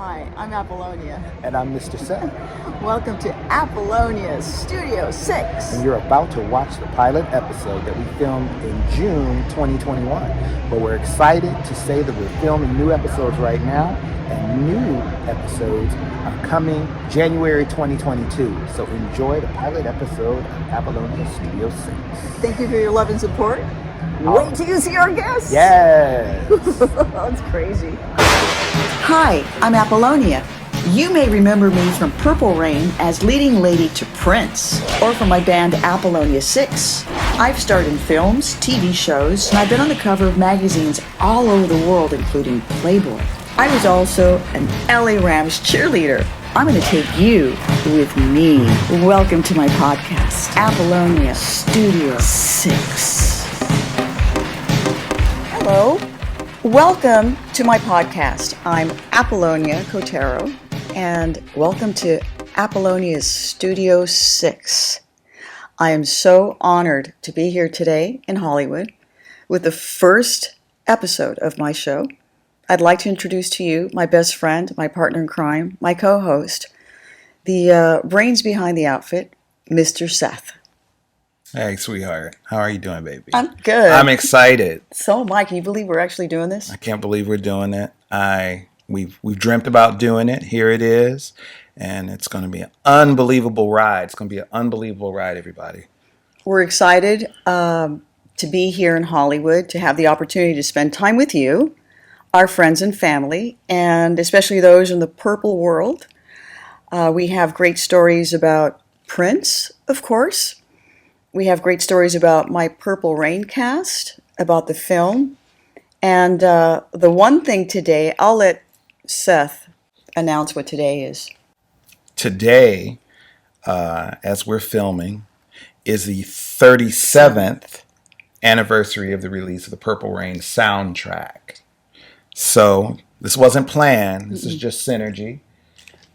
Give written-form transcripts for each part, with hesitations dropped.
Hi, I'm Apollonia. And I'm Mr. Seth. Welcome to Apollonia Studio 6. And you're about to watch the pilot episode that we filmed in June 2021. But we're excited to say that we're filming new episodes right now, and new episodes are coming January 2022. So enjoy the pilot episode of Apollonia Studio 6. Thank you for your love and support. Wait till you see our guests. Yes. That's crazy. Hi, I'm Apollonia. You may remember me from Purplerain as leading lady to Prince, or from my band Apollonia 6. I've starred in films, TV shows, and I've been on the cover of magazines all over the world, including Playboy. I was also an LA Rams cheerleader. I'm going to take you with me. Welcome to my podcast, Apollonia Studio 6. Hello. Welcome to my podcast. I'm Apollonia Kotero, and welcome to Apollonia's Studio 6. I am so honored to be here today in Hollywood with the first episode of my show. I'd like to introduce to you my best friend, my partner in crime, my co-host, the brains behind the outfit, Mr. Seth. Hey, sweetheart. How are you doing, baby? I'm good. I'm excited. So, Mike, can you believe we're actually doing this? I can't believe we're doing it. We've dreamt about doing it. Here it is. And it's going to be an unbelievable ride. It's going to be an unbelievable ride, everybody. We're excited to be here in Hollywood, to have the opportunity to spend time with you, our friends and family, and especially those in the purple world. We have great stories about Prince, of course. We have great stories about my Purplerain cast, about the film. And the one thing today, I'll let Seth announce what today is. Today, as we're filming, is the 37th anniversary of the release of the Purplerain soundtrack. So this wasn't planned. This is just synergy.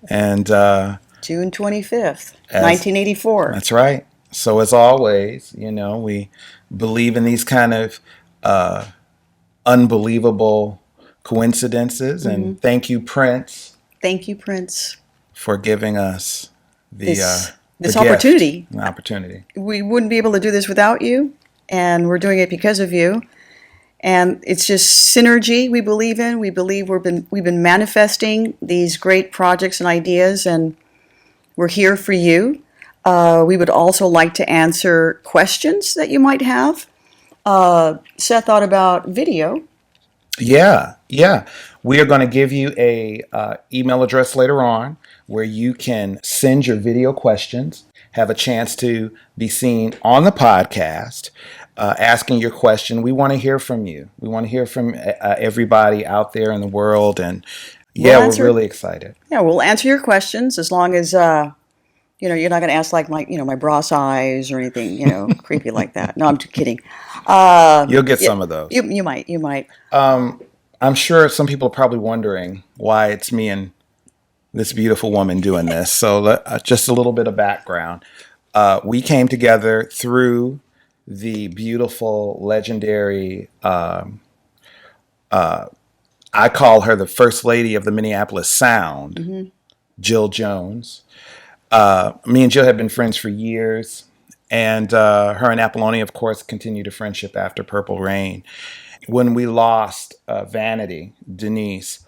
And June 25th, 1984. That's right. So as always, we believe in these kind of unbelievable coincidences. Mm-hmm. And thank you, Prince. Thank you, Prince, for giving us this opportunity. An opportunity. We wouldn't be able to do this without you, and we're doing it because of you. And it's just synergy we believe in. We believe we've been manifesting these great projects and ideas, and we're here for you. We would also like to answer questions that you might have. Seth thought about video. Yeah. We are going to give you a email address later on where you can send your video questions, have a chance to be seen on the podcast, asking your question. We want to hear from you. We want to hear from everybody out there in the world. And we're really excited. Yeah, we'll answer your questions as long as... you're not going to ask like my bra size or anything, creepy like that. No, I'm just kidding. You'll get some of those. You might. I'm sure some people are probably wondering why it's me and this beautiful woman doing this. So just a little bit of background. We came together through the beautiful, legendary, I call her the first lady of the Minneapolis Sound, mm-hmm. Jill Jones. Me and Jill have been friends for years, and her and Apollonia, of course, continued a friendship after Purplerain. When we lost Vanity, Denise,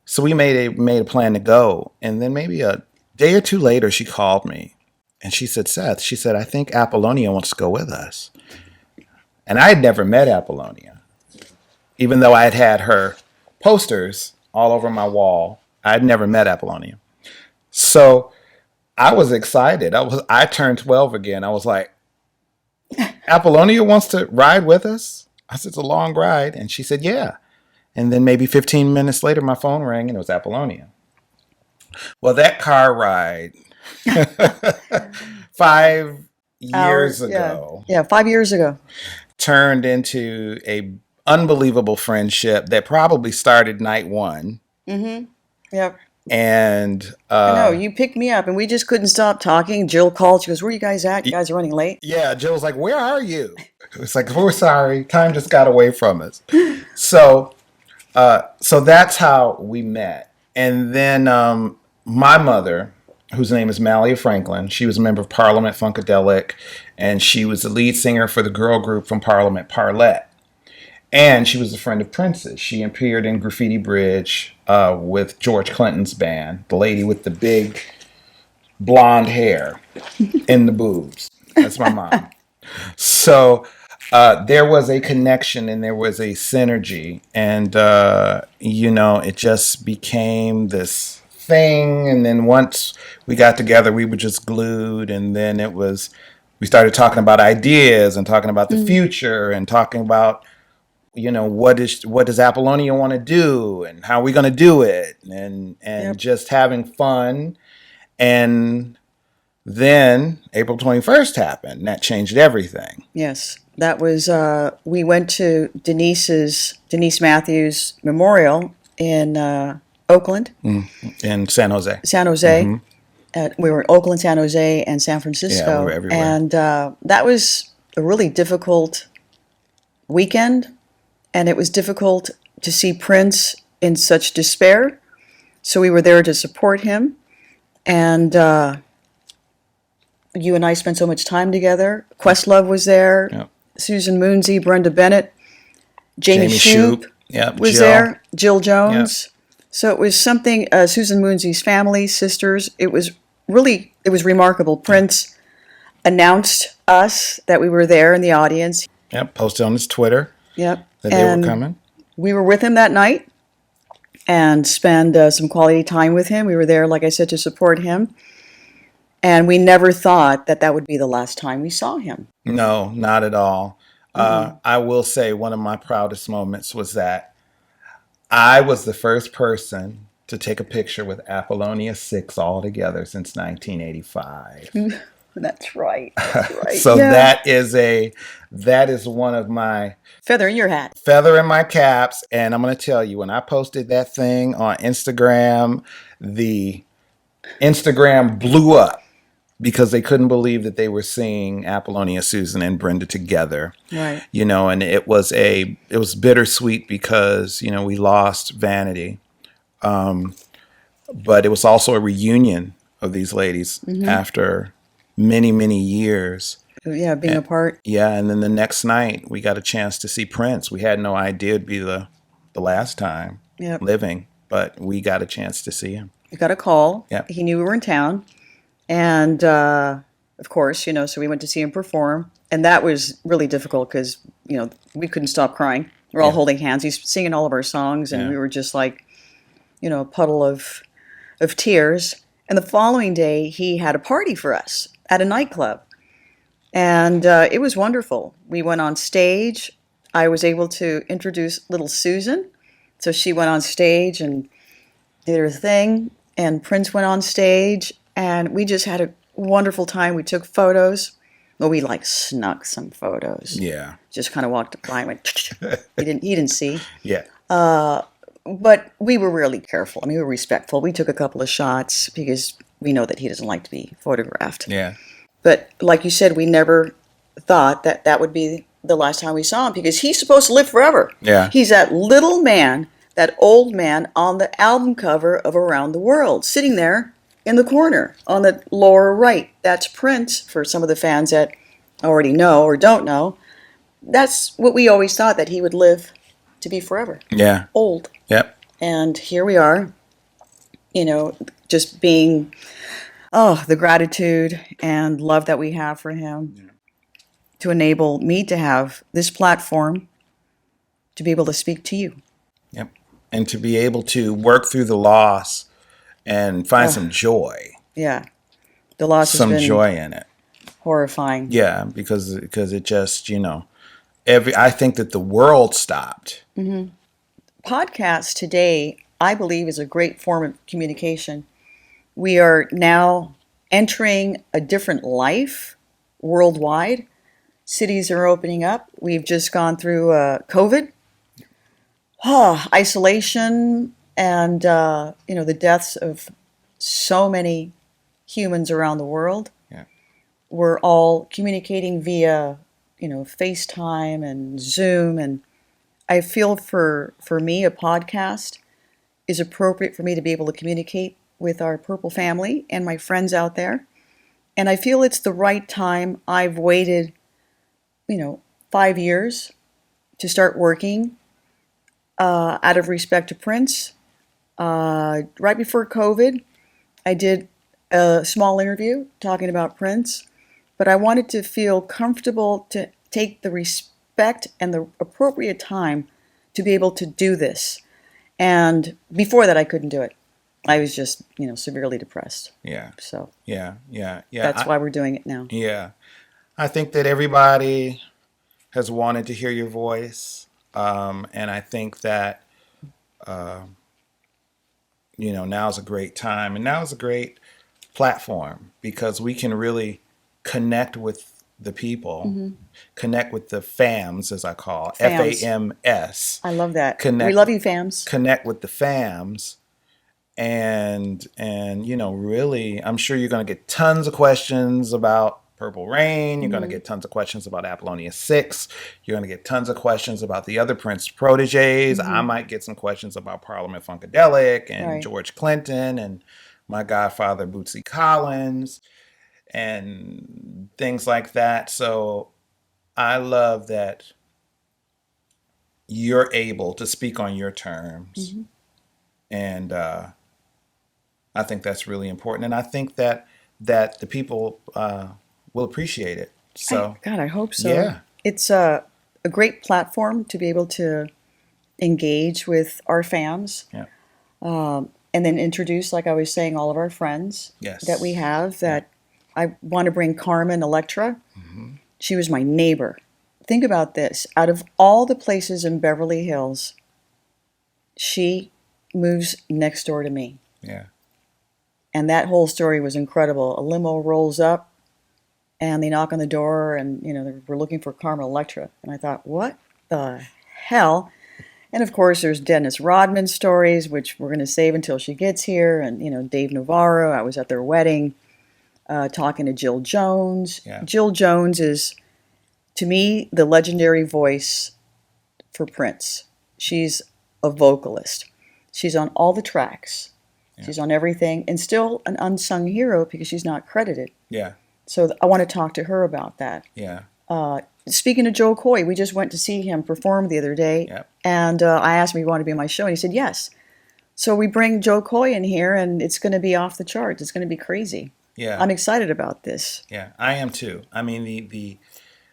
so we made a plan to go, and then maybe a day or two later, she called me, and she said, Seth, I think Apollonia wants to go with us. And I had never met Apollonia, even though I had had her posters all over my wall. I had never met Apollonia. So I was excited. I turned 12 again. I was like, Apollonia wants to ride with us? I said, it's a long ride. And she said, yeah. And then maybe 15 minutes later, my phone rang and it was Apollonia. Well, that car ride 5 years ago. Yeah, 5 years ago. Turned into a unbelievable friendship that probably started night one. Mm-hmm. Yep. And I know, you picked me up and we just couldn't stop talking. Jill called. She goes, where are you guys at? You guys are running late. Yeah, Jill was like, where are you? It's like, we're sorry. Time just got away from us. So that's how we met. And then my mother, whose name is Malia Franklin, she was a member of Parliament-Funkadelic, and she was the lead singer for the girl group from Parliament, Parlette. And she was a friend of Prince's. She appeared in Graffiti Bridge with George Clinton's band, the lady with the big blonde hair in the boobs. That's my mom. So there was a connection and there was a synergy. And, it just became this thing. And then once we got together, we were just glued. And then we started talking about ideas and talking about the future and talking about, what does Apollonia want to do and how are we going to do it? And just having fun. And then April 21st happened. And that changed everything. Yes. That was, we went to Denise Matthews Memorial in Oakland. In San Jose. San Jose. We were in Oakland, San Jose, and San Francisco. Yeah, we were everywhere. And that was a really difficult weekend. And it was difficult to see Prince in such despair. So we were there to support him. And you and I spent so much time together. Questlove was there. Yep. Susan Moonsey, Brenda Bennett, Jamie Shoup was Jill. there. Jill Jones. Yep. So it was something, Susan Moonsey's family, sisters. It was remarkable. Prince announced us that we were there in the audience. Yep, posted on his Twitter. Yep. That they were coming. We were with him that night and spent some quality time with him. We were there, like I said, to support him. And we never thought that would be the last time we saw him. No, not at all. I will say one of my proudest moments was that I was the first person to take a picture with Apollonia 6 all together since 1985. That's right. That's right. So that is one of my feather in your hat. Feather in my caps. And I'm going to tell you, when I posted that thing on Instagram, the Instagram blew up because they couldn't believe that they were seeing Apollonia, Susan, and Brenda together. Right. And it was bittersweet because, we lost Vanity. But it was also a reunion of these ladies after many, many years. Yeah, being apart. Yeah, and then the next night we got a chance to see Prince. We had no idea it'd be the last time living, but we got a chance to see him. We got a call. Yep. He knew we were in town. And, of course, so we went to see him perform. And that was really difficult because, we couldn't stop crying. We're all holding hands. He's singing all of our songs, and we were just like, a puddle of tears. And the following day, he had a party for us at a nightclub. And it was wonderful. We went on stage. I was able to introduce little Susan. So she went on stage and did her thing. And Prince went on stage. And we just had a wonderful time. We took photos. Well, we snuck some photos. Yeah. Just kind of walked by and went, he didn't see. Yeah. But we were really careful. We were respectful. We took a couple of shots because we know that he doesn't like to be photographed. Yeah. But like you said, we never thought that would be the last time we saw him because he's supposed to live forever. Yeah. He's that little man, that old man on the album cover of Around the World, sitting there in the corner on the lower right. That's Prince, for some of the fans that already know or don't know. That's what we always thought, that he would live to be forever. Yeah. Old. Yep. And here we are, just being, the gratitude and love that we have for him to enable me to have this platform to be able to speak to you. Yep. And to be able to work through the loss and find some joy. Yeah. The loss has some been joy in it. Horrifying. Yeah, because it just, I think that the world stopped. Mm-hmm. Podcast today, I believe, is a great form of communication. We are now entering a different life worldwide. Cities are opening up. We've just gone through COVID, isolation, and the deaths of so many humans around the world. Yeah. We're all communicating via, FaceTime and Zoom, and I feel for me, a podcast is appropriate for me to be able to communicate with our Purple family and my friends out there. And I feel it's the right time. I've waited, 5 years to start working out of respect to Prince. Right before COVID, I did a small interview talking about Prince, but I wanted to feel comfortable to take the respect and the appropriate time to be able to do this. And before that, I couldn't do it. I was just, severely depressed. Yeah. So Yeah. that's why we're doing it now. Yeah. I think that everybody has wanted to hear your voice. And I think that, now's a great time. And now is a great platform because we can really connect with the people, connect with the fams, as I call Fams. FAMS. I love that. Connect, We love you, fams. Connect with the fams. And really, I'm sure you're going to get tons of questions about Purple Rain. You're going to get tons of questions about Apollonia 6. You're going to get tons of questions about the other Prince proteges. I might get some questions about Parliament-Funkadelic and Right. George Clinton and my godfather, Bootsy Collins, and things like that. So I love that you're able to speak on your terms. And I think that's really important. And I think that the people will appreciate it. So, God, I hope so. Yeah. It's a great platform to be able to engage with our fans. Yeah. And then introduce, like I was saying, all of our friends Yes. that we have. That I want to bring Carmen Electra. She was my neighbor. Think about this. Out of all the places in Beverly Hills, she moves next door to me. Yeah. And that whole story was incredible. A limo rolls up and they knock on the door and, we're looking for Carmen Electra. And I thought, what the hell? And of course, there's Dennis Rodman's stories, which we're going to save until she gets here. And, Dave Navarro, I was at their wedding talking to Jill Jones. Yeah. Jill Jones is, to me, the legendary voice for Prince. She's a vocalist. She's on all the tracks. Yeah. She's on everything, and still an unsung hero because she's not credited. Yeah. So I want to talk to her about that. Yeah. Speaking of Joe Coy, we just went to see him perform the other day, and I asked him if he wanted to be on my show, and he said yes. So we bring Joe Coy in here, and it's going to be off the charts. It's going to be crazy. Yeah. I'm excited about this. Yeah, I am too. I mean,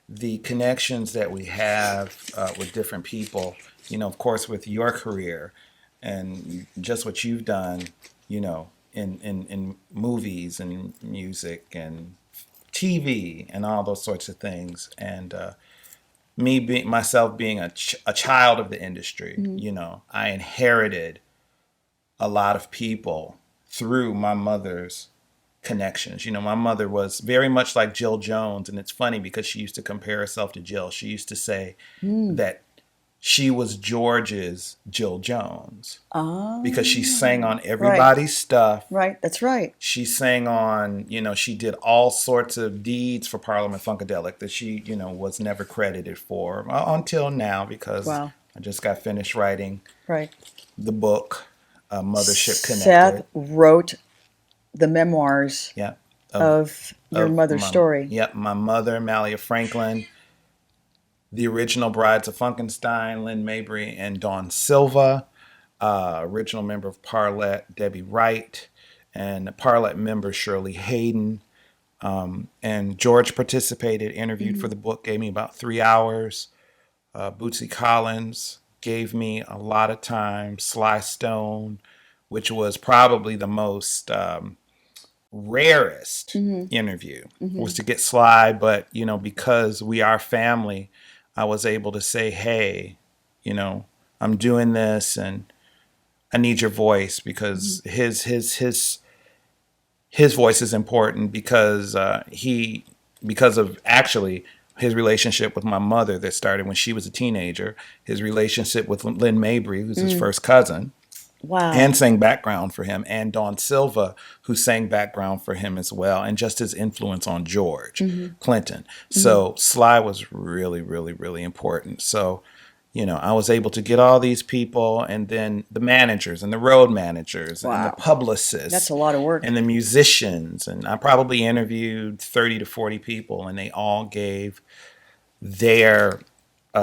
the connections that we have with different people, of course, with your career and just what you've done, in movies and music and TV and all those sorts of things. And myself being a child of the industry, I inherited a lot of people through my mother's connections. My mother was very much like Jill Jones, and it's funny because she used to compare herself to Jill. She used to say that she was George's Jill Jones because she sang on everybody's stuff. Right, that's right. She sang on, she did all sorts of deeds for Parliament-Funkadelic that she, was never credited for until now because I just got finished writing the book, Mothership Connected. Seth wrote the memoirs of your mother's story. Yep, my mother, Malia Franklin, the original Brides of Funkenstein, Lynn Mabry and Dawn Silva, original member of Parlet, Debbie Wright, and Parlet member Shirley Hayden. And George participated, interviewed for the book, gave me about 3 hours. Bootsy Collins gave me a lot of time. Sly Stone, which was probably the most rarest interview, was to get Sly. But, because we are family, I was able to say, hey, I'm doing this and I need your voice because his voice is important because of actually his relationship with my mother that started when she was a teenager, his relationship with Lynn Mabry, who's his first cousin. Wow. And sang background for him, and Dawn Silva, who sang background for him as well, and just his influence on George Clinton. So Sly was really, really, really important. So, I was able to get all these people, and then the managers and the road managers and the Wow. publicists. That's a lot of work. And the musicians. And I probably interviewed 30 to 40 people, and they all gave their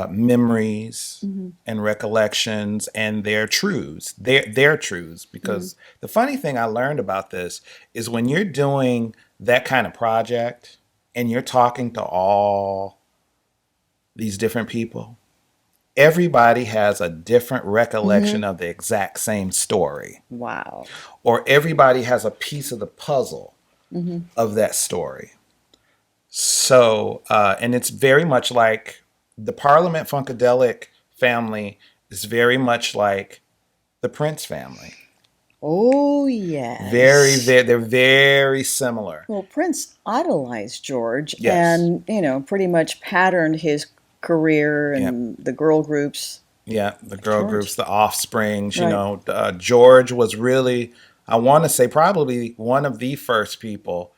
memories and recollections and their truths, their truths. Because the funny thing I learned about this is when you're doing that kind of project and you're talking to all these different people, everybody has a different recollection of the exact same story. Wow. Or everybody has a piece of the puzzle of that story. So, and it's very much like the Parliament-Funkadelic family is very much like the Prince family. Oh, yes. They're very similar. Well, Prince idolized George Yes. and, pretty much patterned his career and the girl groups. Yeah, the girl George. groups, the Offsprings, Right. George was really, I want to say, probably one of the first people,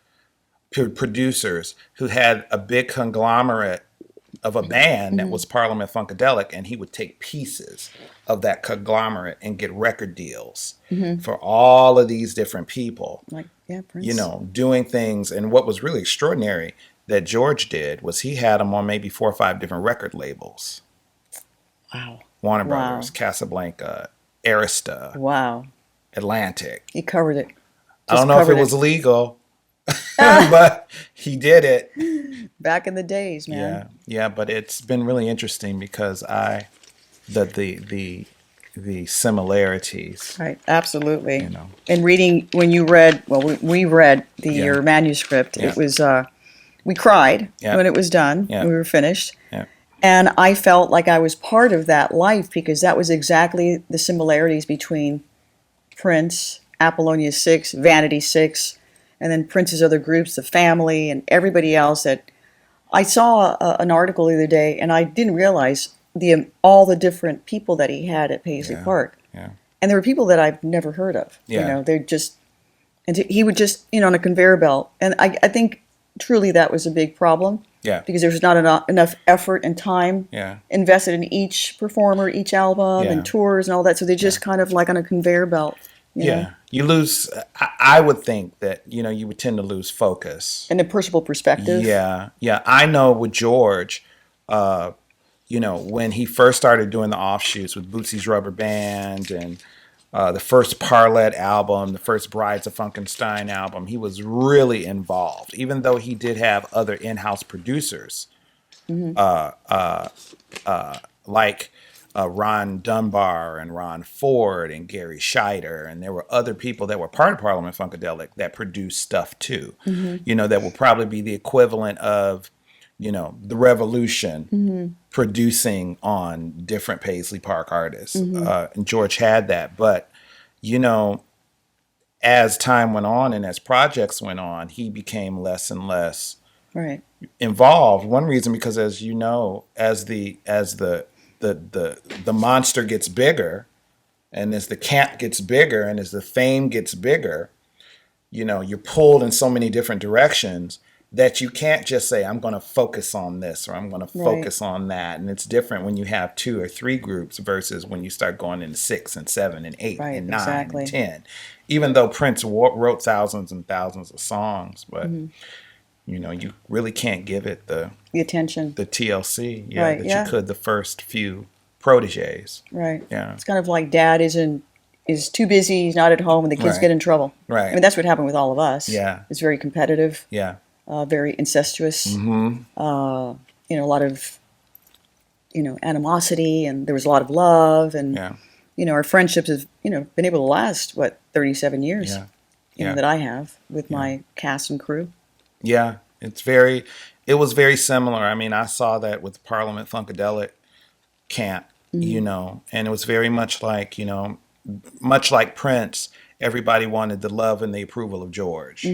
producers, who had a big conglomerate of a band that was Parliament-Funkadelic, and he would take pieces of that conglomerate and get record deals for all of these different people, Like, yeah, Prince. doing things. And what was really extraordinary that George did was he had them on maybe 4 or 5 different record labels. Wow. Warner Wow. Brothers, Casablanca, Arista, Wow. Atlantic. He covered it. I don't know if it was legal, but he did it. Back in the days, man. Yeah, but it's been really interesting because the similarities. Right, absolutely. You know. And reading, when you read, well, we read your manuscript. Yeah. It was, we cried Yeah. when it was done. Yeah. We were finished. Yeah. And I felt like I was part of that life because that was exactly the similarities between Prince, Apollonia 6, Vanity 6, and then Prince's other groups, the family, and everybody else. That I saw an article the other day, and I didn't realize all the different people that he had at Paisley Park. Yeah. And there were people that I've never heard of. Yeah. They're just, and he would just, on a conveyor belt. And I think truly that was a big problem. Yeah. Because there was not enough effort and time Yeah. invested in each performer, each album, Yeah. and tours and all that. So they just kind of like on a conveyor belt. You know? You lose. I would think that you would tend to lose focus. And a personal perspective. Yeah. I know with George, when he first started doing the offshoots with Bootsy's Rubber Band and the first Parlet album, the first Brides of Funkenstein album, he was really involved, even though he did have other in-house producers like Ron Dunbar and Ron Ford and Gary Scheider. And there were other people that were part of Parliament-Funkadelic that produced stuff too, that will probably be the equivalent of the Revolution producing on different Paisley Park artists. And George had that. But, as time went on and as projects went on, he became less and less Right. involved. One reason, because as as the monster gets bigger, and as the camp gets bigger, and as the fame gets bigger, you're pulled in so many different directions that you can't just say, I'm going to focus on this or I'm going to focus on that. And it's different when you have 2 or 3 groups versus when you start going into 6 and 7 and 8 and 9 and 10. Even though Prince wrote thousands and thousands of songs, but you really can't give it the attention, the TLC, Right, that yeah. you could the first few proteges. Right. Yeah. It's kind of like dad is too busy, he's not at home, and the kids Right. get in trouble. Right. I mean, that's what happened with all of us. Yeah. It's very competitive, Yeah. very incestuous. Mm-hmm. A lot of, animosity, and there was a lot of love, and Yeah. our friendships have, been able to last 37 years. Yeah. That I have with my cast and crew. Yeah. It was very similar. I mean, I saw that with Parliament-Funkadelic camp, and it was very much like, much like Prince, everybody wanted the love and the approval of George.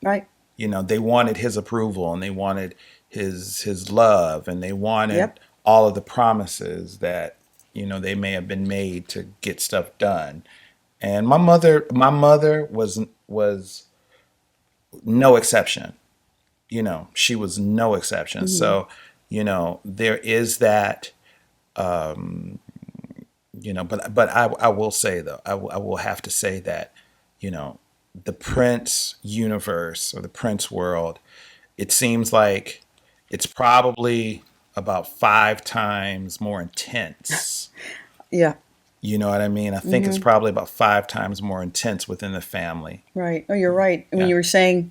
Right. They wanted his approval, and they wanted his love, and they wanted Yep. all of the promises that they may have been made to get stuff done. And my mother was no exception. She was no exception. So there is that But I will say though, I will have to say that, the Prince universe or the Prince world, it seems like it's probably about 5 times more intense. Yeah. You know what I mean? I think it's probably about 5 times more intense within the family. Right. Oh, you're right. I mean, Yeah. you were saying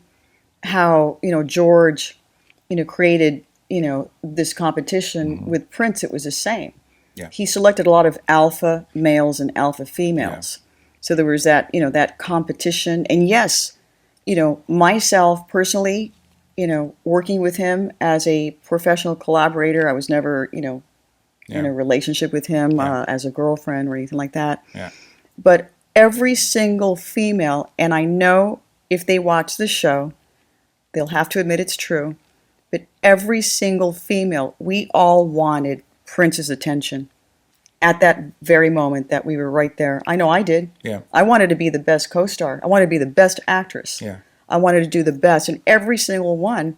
how, George, created, this competition with Prince. It was the same. Yeah. He selected a lot of alpha males and alpha females. So there was that, that competition. And yes, myself personally, working with him as a professional collaborator, I was never, in a relationship with him as a girlfriend or anything like that. Yeah. But every single female, and I know if they watch the show, they'll have to admit it's true, but every single female, we all wanted Prince's attention at that very moment that we were right there. I know I did. Yeah. I wanted to be the best co-star. I wanted to be the best actress. Yeah. I wanted to do the best in every single one.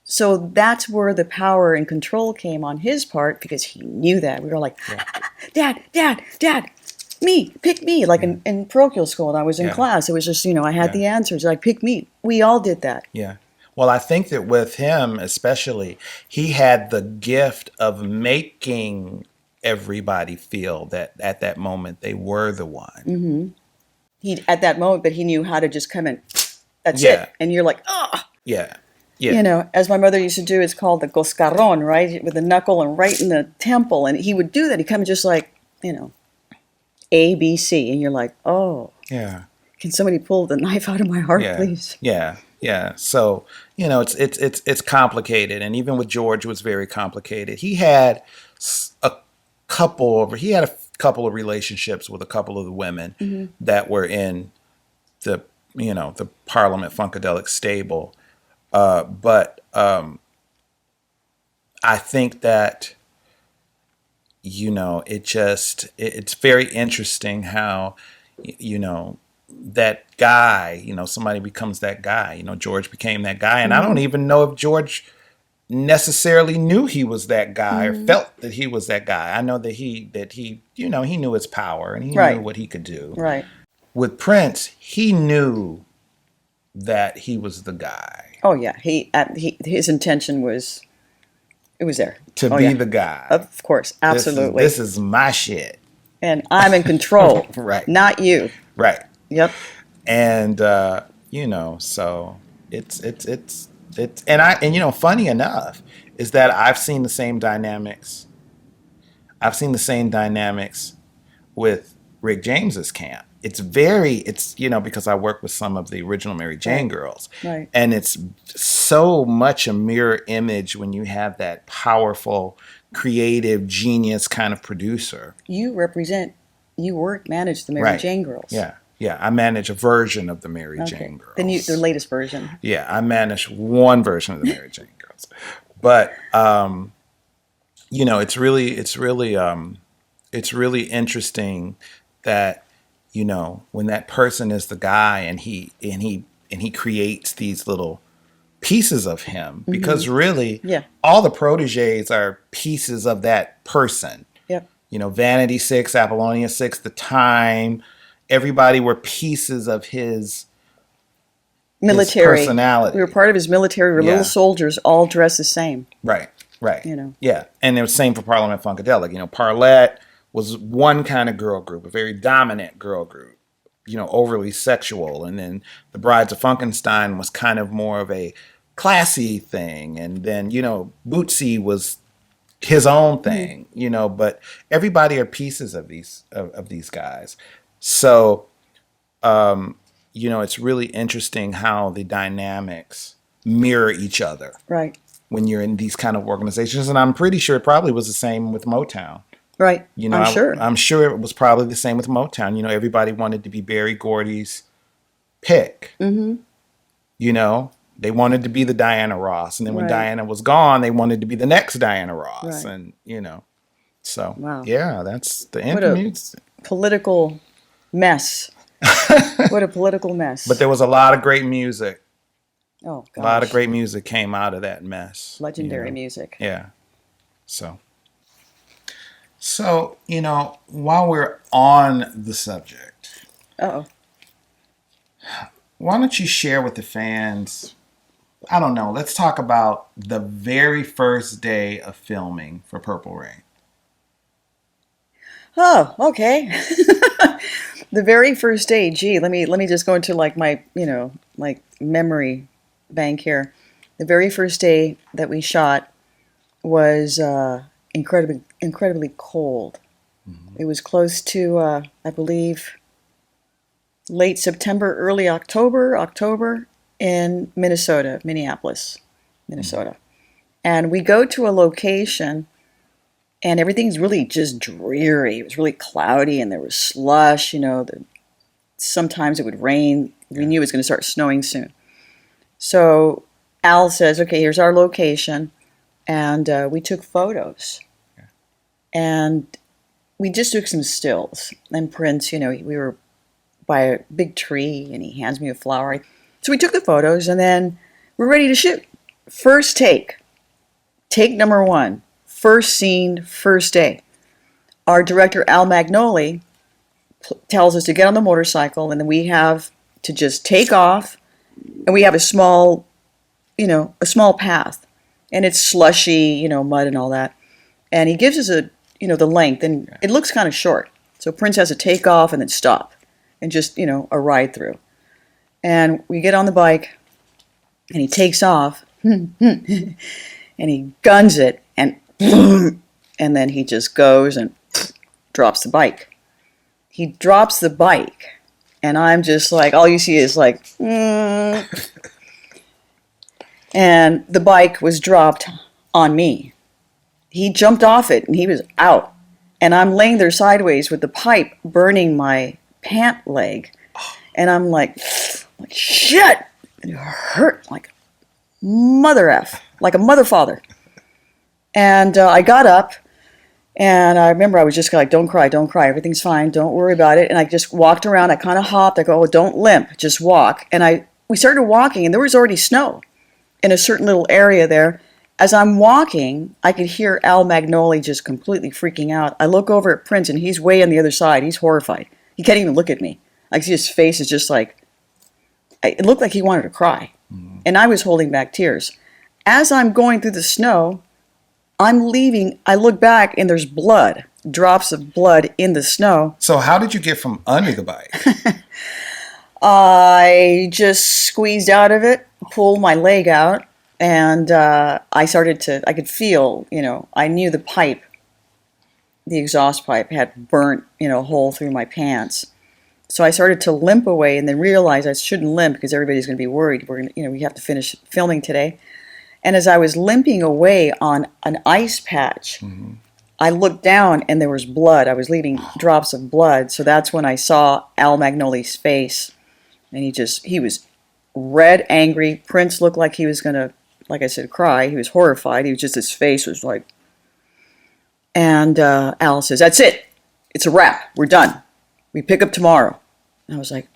So that's where the power and control came on his part, because he knew that. We were like, Dad, pick me. Like in parochial school, and I was in class. It was just, I had the answers. Like, pick me. We all did that. Yeah. Well, I think that with him especially, he had the gift of making everybody feel that at that moment they were the one. Mm-hmm. He at that moment, but he knew how to just come in. That's Yeah. it. And you're like, ah. Yeah. Yeah. As my mother used to do, it's called the coscarron, right? With the knuckle and right in the temple. And he would do that. He'd come just like, A, B, C. And you're like, oh. Yeah. Can somebody pull the knife out of my heart, Yeah. please? Yeah. Yeah. So, it's complicated. And even with George, it was very complicated. He had a couple of relationships with a couple of the women that were in the Parliament-Funkadelic stable. But I think that, it's very interesting how, that guy, somebody becomes that guy. George became that guy. And I don't even know if George necessarily knew he was that guy or felt that he was that guy. I know that he he knew his power and he knew what he could do. Right. With Prince, he knew that he was the guy. Oh, yeah. His intention was, it was there. To be the guy. Of course. Absolutely. This is my shit. And I'm in control. Right. Not you. Right. Yep. And, so it's funny enough is that I've seen the same dynamics. With Rick James's camp. It's because I work with some of the original Mary Jane girls. Right. And it's so much a mirror image when you have that powerful, creative, genius kind of producer. You manage the Mary Jane girls. Yeah. Yeah. I manage a version of the Mary Jane girls. The latest version. Yeah. I manage one version of the Mary Jane girls. But, it's really interesting that, when that person is the guy and he creates these little pieces of him, because really all the proteges are pieces of that person. Yep. Vanity 6, Apollonia 6, The Time, everybody were pieces of his military his personality. We were part of his military. We were little soldiers, all dressed the same. Right. Yeah. And it was same for Parliament-Funkadelic. Parlette was one kind of girl group, a very dominant girl group, overly sexual. And then the Brides of Funkenstein was kind of more of a classy thing. And then, Bootsy was his own thing, but everybody are pieces of these guys. So, it's really interesting how the dynamics mirror each other. Right. When you're in these kind of organizations. And I'm pretty sure it probably was the same with Motown. Right. I'm sure it was probably the same with Motown. Everybody wanted to be Berry Gordy's pick. Mm-hmm. They wanted to be the Diana Ross. And then when Diana was gone, they wanted to be the next Diana Ross. Right. And, so, wow. Yeah, that's the What interviews. a political mess. What a political mess. But there was a lot of great music. Oh, gosh. A lot of great music came out of that mess. Legendary music. Yeah. So. So, while we're on the subject, Uh-oh. why don't you share with the fans, I don't know, let's talk about the very first day of filming for Purple Rain. Oh, okay. The very first day, gee, let me just go into like my, like memory bank here. The very first day that we shot was incredibly cold. It was close to, I believe, late September, early October in Minnesota, Minneapolis, Minnesota. And we go to a location and everything's really just dreary. It was really cloudy and there was slush, sometimes it would rain. We knew it was going to start snowing soon. So Al says, okay, here's our location. And we took photos. And we just took some stills. And Prince, we were by a big tree and he hands me a flower. So we took the photos and then we're ready to shoot. First take. Take number 1. First scene, first day. Our director, Al Magnoli, tells us to get on the motorcycle and then we have to just take off. And we have a small path. And it's slushy, mud and all that. And he gives us the length and it looks kind of short. So Prince has to take off and then stop and just, a ride through. And we get on the bike and he takes off and he guns it and then he just goes and drops the bike. He drops the bike and I'm just like, all you see is like, and the bike was dropped on me. He jumped off it and he was out. And I'm laying there sideways with the pipe burning my pant leg. And I'm like shit! It hurt like mother F, like a mother father. And I got up and I remember I was just like, don't cry, everything's fine, don't worry about it. And I just walked around, I kind of hopped, I go, oh, don't limp, just walk. And we started walking and there was already snow in a certain little area there. As I'm walking, I could hear Al Magnoli just completely freaking out. I look over at Prince and he's way on the other side. He's horrified. He can't even look at me. I see his face is just like, it looked like he wanted to cry. And I was holding back tears. As I'm going through the snow, I'm leaving, I look back and there's blood, drops of blood in the snow. So how did you get from under the bike? I just squeezed out of it, pulled my leg out, and I could feel, I knew the pipe, the exhaust pipe had burnt, a hole through my pants. So I started to limp away and then realized I shouldn't limp because everybody's going to be worried. We have to finish filming today. And as I was limping away on an ice patch, I looked down and there was blood. I was leaving drops of blood. So that's when I saw Al Magnoli's face. And he was red, angry. Prince looked like he was going to, like I said, cry. He was horrified. His face was like... And Al says, that's it. It's a wrap. We're done. We pick up tomorrow. And I was like,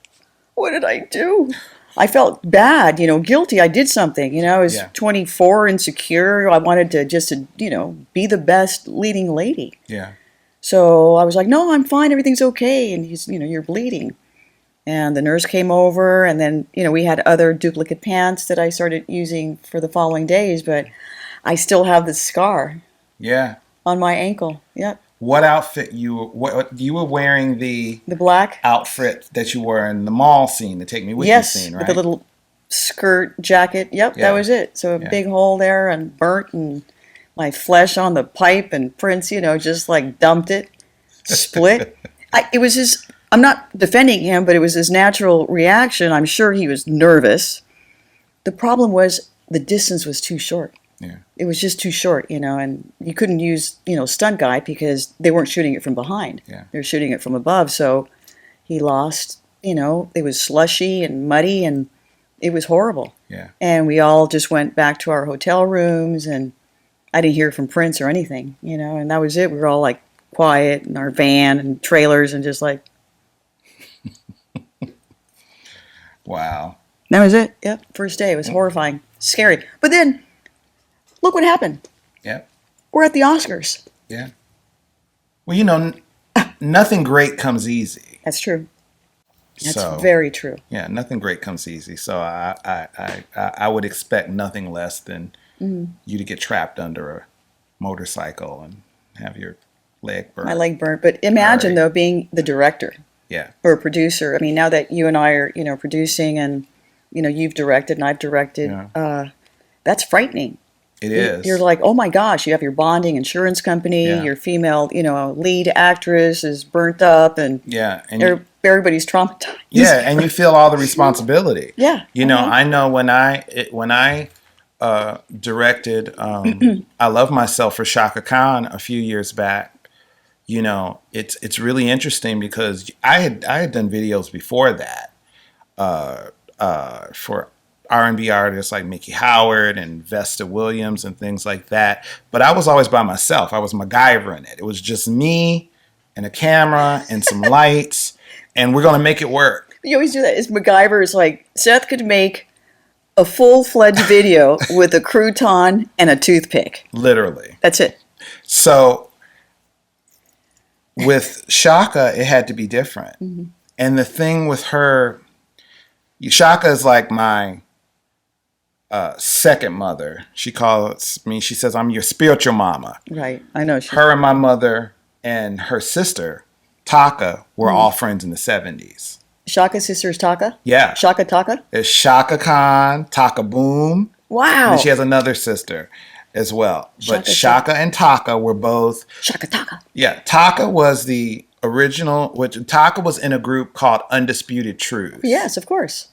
what did I do? I felt bad, guilty. I did something, I was 24, insecure. I wanted to be the best leading lady. Yeah. So I was like, no, I'm fine. Everything's okay. And he's, you're bleeding. And the nurse came over and then, we had other duplicate pants that I started using for the following days, but I still have the scar. Yeah. On my ankle. Yep. What outfit you were wearing the black outfit that you wore in the mall scene, the Take Me With You scene, right? With the little skirt jacket. Yep, that was it. So a big hole there and burnt and my flesh on the pipe and Prince, just like dumped it, split. It was his, I'm not defending him, but it was his natural reaction. I'm sure he was nervous. The problem was the distance was too short. Yeah. It was just too short, and you couldn't use, stunt guy because they weren't shooting it from behind. Yeah. They were shooting it from above. So he lost, it was slushy and muddy and it was horrible. Yeah. And we all just went back to our hotel rooms and I didn't hear from Prince or anything, and that was it. We were all like quiet in our van and trailers and just like. Wow. That was it. Yep. First day. It was horrifying. Scary. But then. Look what happened. Yeah. We're at the Oscars. Yeah. Well, nothing great comes easy. That's true. That's So, very true. yeah, nothing great comes easy. So I would expect nothing less than you to get trapped under a motorcycle and have your leg burnt. My leg burnt. But imagine, though, being the director Yeah. or a producer. I mean, now that you and I are, producing and, you've directed and I've directed, that's frightening. It is. You're like, oh my gosh, you have your bonding insurance company, Yeah. your female, lead actress is burnt up, and and everybody's traumatized. yeah, and you feel all the responsibility. Yeah. I know when I directed I Love Myself for Chaka Khan a few years back, it's really interesting because I had done videos before that for R&B artists like Mickey Howard and Vesta Williams and things like that. But I was always by myself. I was MacGyver in it. It was just me and a camera and some lights, and we're going to make it work. You always do that. Is MacGyver is like, Seth could make a full-fledged video with a crouton and a toothpick. Literally. That's it. So with Chaka, it had to be different. Mm-hmm. And the thing with her, Chaka is like my second mother. She calls me, she says, I'm your spiritual mama. Right. I know. Her and my mother and her sister, Taka, were all friends in the 70s. Chaka's sister is Taka? Yeah. Chaka Taka? It's Chaka Khan, Taka Boom. Wow. And she has another sister as well. But Chaka and Taka were both... Chaka Taka. Yeah. Taka was the original... Taka was in a group called Undisputed Truth. Yes, of course.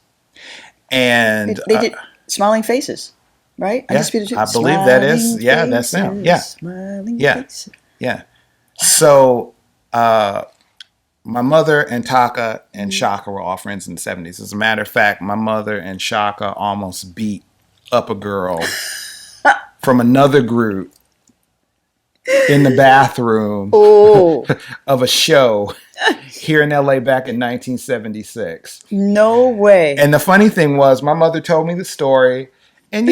And... They did Smiling Faces, right? Yeah, Undisputed Truth. I believe that is... Yeah, that's them. Yeah. Smiling Faces. Yeah. So... my mother and Taka and Chaka were all friends in the 70s. As a matter of fact, my mother and Chaka almost beat up a girl from another group in the bathroom of a show here in LA back in 1976. No way. And the funny thing was, my mother told me the story. And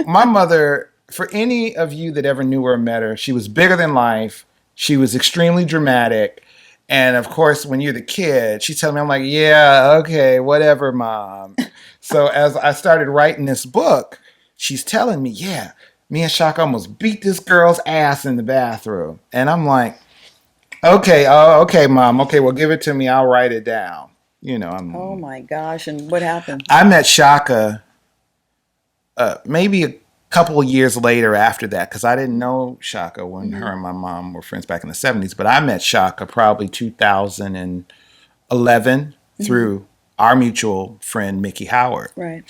my mother, for any of you that ever knew her or met her, she was bigger than life. She was extremely dramatic. And of course, when you're the kid, she's telling me, I'm like, yeah, okay, whatever, Mom. So as I started writing this book, she's telling me, yeah, me and Chaka almost beat this girl's ass in the bathroom. And I'm like, okay, Mom. Okay, well, give it to me. I'll write it down. Oh my gosh. And what happened? I met Chaka maybe a couple of years later after that, because I didn't know Chaka when her and my mom were friends back in the 70s. But I met Chaka probably 2011 through our mutual friend, Mickey Howard. Right.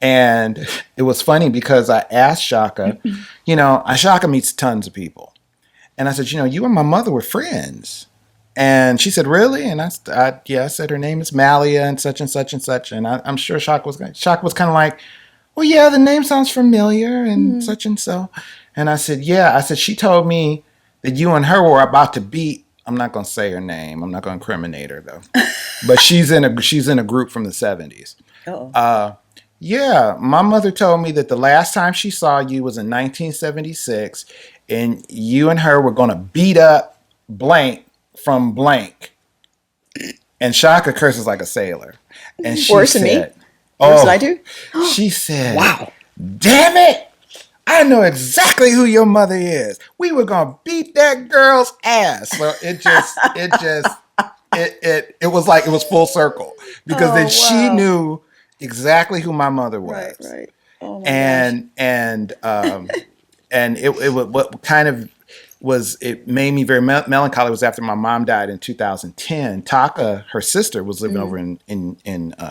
And it was funny because I asked Chaka, Chaka meets tons of people. And I said, you and my mother were friends. And she said, really? And I said, her name is Malia and such and such and such. And I'm sure Chaka was kind of like, well, yeah, the name sounds familiar and such and so. And I said, yeah. I said, she told me that you and her were about to beat. I'm not going to say her name. I'm not going to incriminate her, though. But she's in a group from the 70s. Uh-oh. Yeah, my mother told me that the last time she saw you was in 1976, and you and her were going to beat up blank from blank. And Chaka curses like a sailor. And she Worse said, than me? Worse than I do? She said, wow. Damn it! I know exactly who your mother is. We were gonna beat that girl's ass. So it was like it was full circle because then she knew exactly who my mother was. Right. Oh my gosh. And it what kind of was it made me very melancholy was after my mom died in 2010. Taka, her sister, was living over in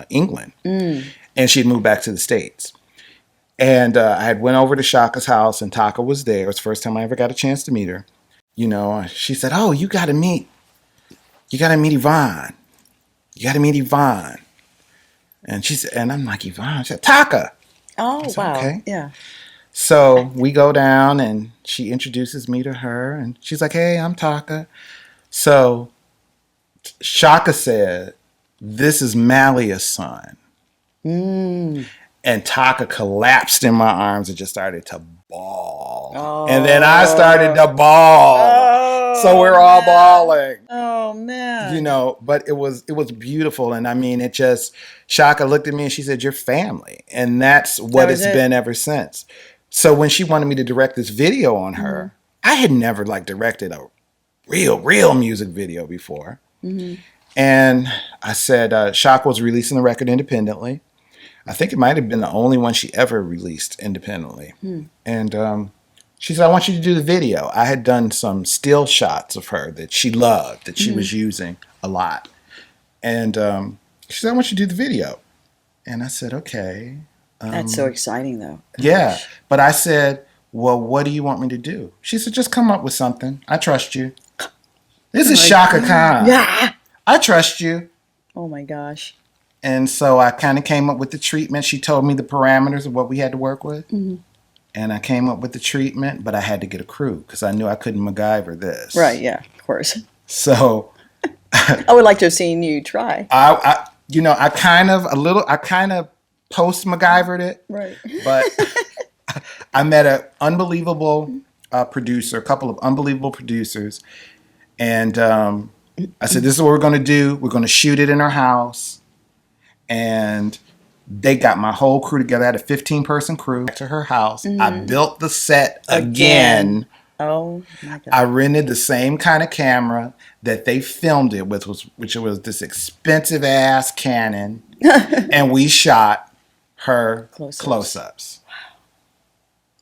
England, and she had moved back to the States. And I had went over to Chaka's house, and Taka was there. It was the first time I ever got a chance to meet her. She said, "Oh, you got to meet Yvonne. You got to meet Yvonne." And she said, and I'm like, Yvonne? She said, Taka. Oh, said, wow. Okay. Yeah. So we go down, and she introduces me to her, and she's like, "Hey, I'm Taka." So Chaka said, "This is Malia's son." And Taka collapsed in my arms and just started to bawl. And then I started to bawl. So we're all bawling. Oh man. You know, but it was beautiful. And I mean, it just, Chaka looked at me and she said, "You're family." And that's what it's been ever since. So when she wanted me to direct this video on her, I had never like directed a real music video before. And I said, Chaka was releasing the record independently. I think it might have been the only one she ever released independently. And she said, "I want you to do the video." I had done some still shots of her that she loved, that she was using a lot. And she said, "I want you to do the video." And I said, "Okay." That's so exciting, though. Yeah. But I said, "Well, what do you want me to do?" She said, "Just come up with something. I trust you. This is Chaka Khan. Yeah. I trust you." Oh my gosh. And so I kind of came up with the treatment. She told me the parameters of what we had to work with. And I came up with the treatment, but I had to get a crew because I knew I couldn't MacGyver this. Right, yeah, of course. So I would like to have seen you try. I kind of post MacGyvered it. Right. But I met an unbelievable producer, a couple of unbelievable producers. And I said, "This is what we're going to do. We're going to shoot it in our house." And they got my whole crew together. I had a 15-person crew to her house. I built the set again. Oh my God. I rented the same kind of camera that they filmed it with, which was this expensive ass Canon. And we shot her close-ups.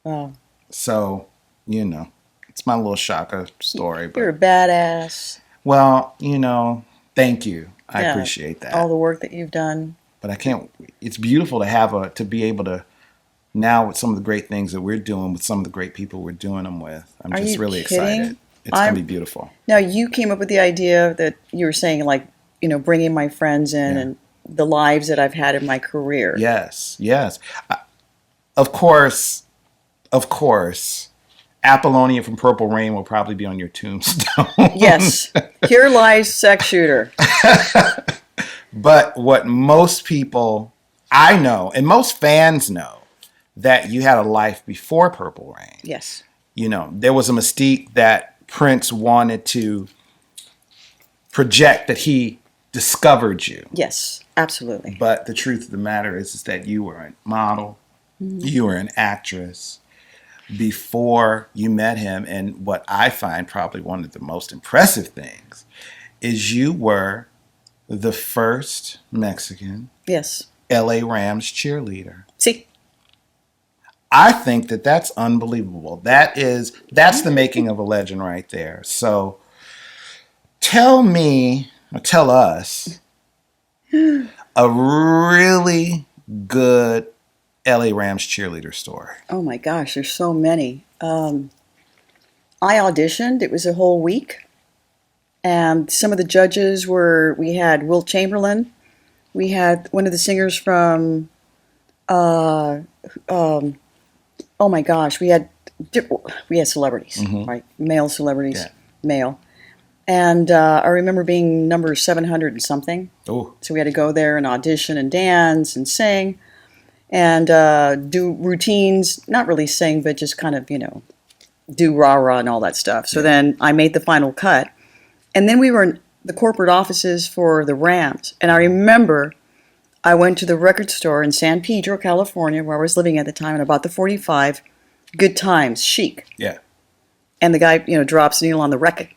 Wow. So, you know, it's my little Chaka story. But, You're a badass. well, you know, thank you. I appreciate that. All the work that you've done. But I can't, it's beautiful to be able to, now with some of the great things that we're doing with some of the great people we're doing them with. I'm Are just you really kidding? excited. It's going to be beautiful. Now, you came up with the idea that you were saying, like, you know, bringing my friends in and the lives that I've had in my career. Yes. Of course, Apollonia from Purple Rain will probably be on your tombstone. Yes. Here lies sex shooter. But what most people I know, and most fans know, that you had a life before Purple Rain. Yes. You know, there was a mystique that Prince wanted to project, that he discovered you. Yes, absolutely. But the truth of the matter is that you were a model, you were an actress before you met him. And what I find probably one of the most impressive things is you were the first Mexican LA Rams cheerleader. See? I think that that's unbelievable. That's the making of a legend right there. So tell us a really good LA Rams cheerleader story. Oh my gosh, there's so many. I auditioned. It was a whole week. And some of the judges we had Will Chamberlain. We had one of the singers from, oh my gosh, we had celebrities, right? Male celebrities, male. And I remember being number 700 and something. Oh. So we had to go there and audition and dance and sing and do routines, not really sing, but just kind of, you know, do rah-rah and all that stuff. So then I made the final cut. And then we were in the corporate offices for the Rams. And I remember I went to the record store in San Pedro, California, where I was living at the time, and I bought the 45, Good Times, Chic. Yeah. And the guy, you know, drops the needle on the record.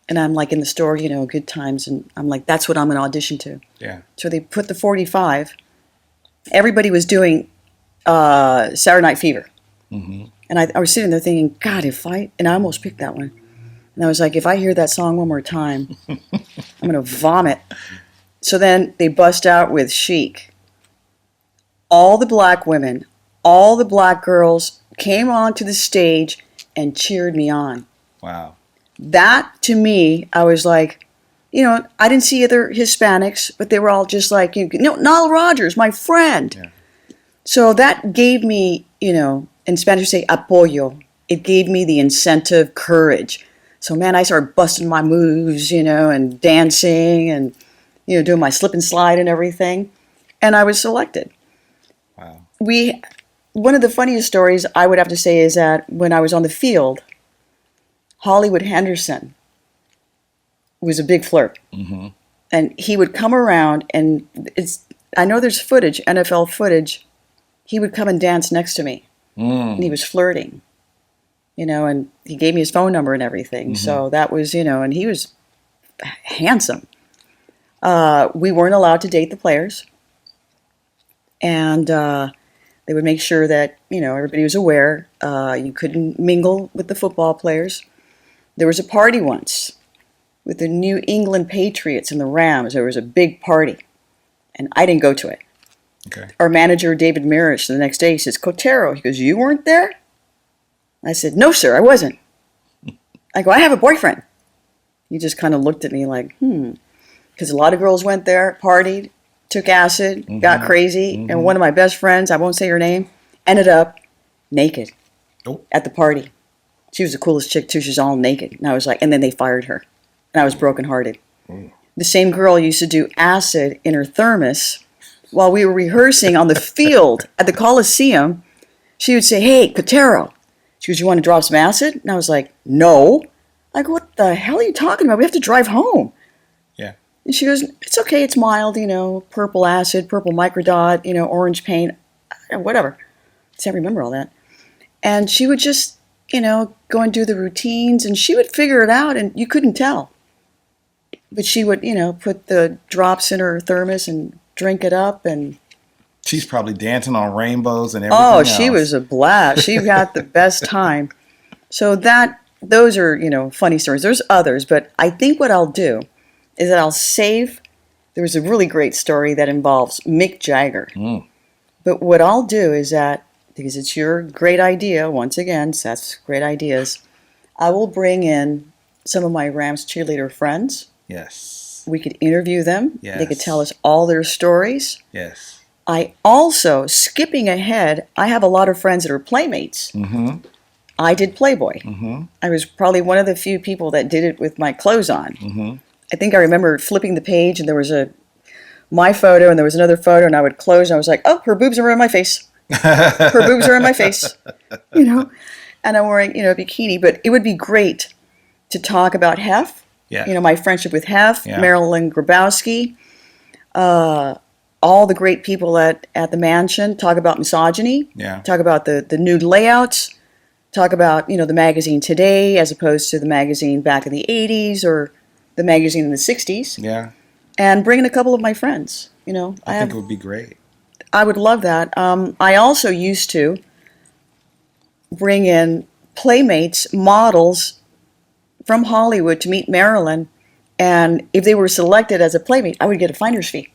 And I'm like in the store, you know, Good Times. And I'm like, that's what I'm going to audition to. Yeah. So they put the 45. Everybody was doing Saturday Night Fever. And I was sitting there thinking, God, and I almost picked that one. And I was like, if I hear that song one more time, I'm going to vomit. So then they bust out with Chic. All the black women, all the black girls came onto the stage and cheered me on. Wow. That, to me, I was like, you know, I didn't see other Hispanics, but they were all just like, you know, Nile Rodgers, my friend. Yeah. So that gave me, you know, in Spanish we say apoyo. It gave me the incentive, courage. So, man, I started busting my moves, you know, and dancing and, you know, doing my slip and slide and everything. And I was selected. Wow. One of the funniest stories I would have to say is that when I was on the field, Hollywood Henderson was a big flirt. Mm-hmm. And he would come around, and I know there's footage, NFL footage. He would come and dance next to me, and he was flirting, and he gave me his phone number and everything. So that was, and he was handsome. We weren't allowed to date the players, and they would make sure that, everybody was aware. You couldn't mingle with the football players. There was a party once with the New England Patriots and the Rams. There was a big party, and I didn't go to it. Okay. Our manager, David Mirish, the next day, he says, Kotero. He goes, you weren't there? I said, no, sir, I wasn't. I go, I have a boyfriend. He just kind of looked at me like, because a lot of girls went there, partied, took acid, got crazy, and one of my best friends, I won't say her name, ended up naked at the party. She was the coolest chick, too. She was all naked. And I was like, and then they fired her. And I was brokenhearted. The same girl used to do acid in her thermos while we were rehearsing on the field at the Coliseum. She would say, hey, Kotero. She goes, you want to drop some acid? And I was like, no. I go, what the hell are you talking about? We have to drive home. Yeah. And she goes, it's okay, it's mild, purple acid, purple microdot, orange paint, whatever. I can't remember all that. And she would just, go and do the routines, and she would figure it out, and you couldn't tell. But she would, put the drops in her thermos and drink it up, and she's probably dancing on rainbows and everything oh, else. she was a blast. She had the best time. So those are, funny stories. There's others, but I think what I'll do is that I'll save. There was a really great story that involves Mick Jagger. But what I'll do is that, because it's your great idea, once again, Seth's great ideas, I will bring in some of my Rams cheerleader friends. Yes. We could interview them. Yes. They could tell us all their stories. Yes. I also, skipping ahead, I have a lot of friends that are playmates. I did Playboy. I was probably one of the few people that did it with my clothes on. I think I remember flipping the page, and there was my photo, and there was another photo, and I would close, and I was like, oh, her boobs are in my face. Her boobs are in my face. And I'm wearing, a bikini. But it would be great to talk about Hef. Yeah. My friendship with Hef, Yeah. Marilyn Grabowski, all the great people at the mansion, talk about misogyny, Yeah. talk about the nude layouts, talk about, the magazine today as opposed to the magazine back in the 80s or the magazine in the 60s. Yeah. And bring in a couple of my friends, I think it would be great. I would love that. I also used to bring in playmates, models from Hollywood to meet Marilyn, and if they were selected as a playmate, I would get a finder's fee.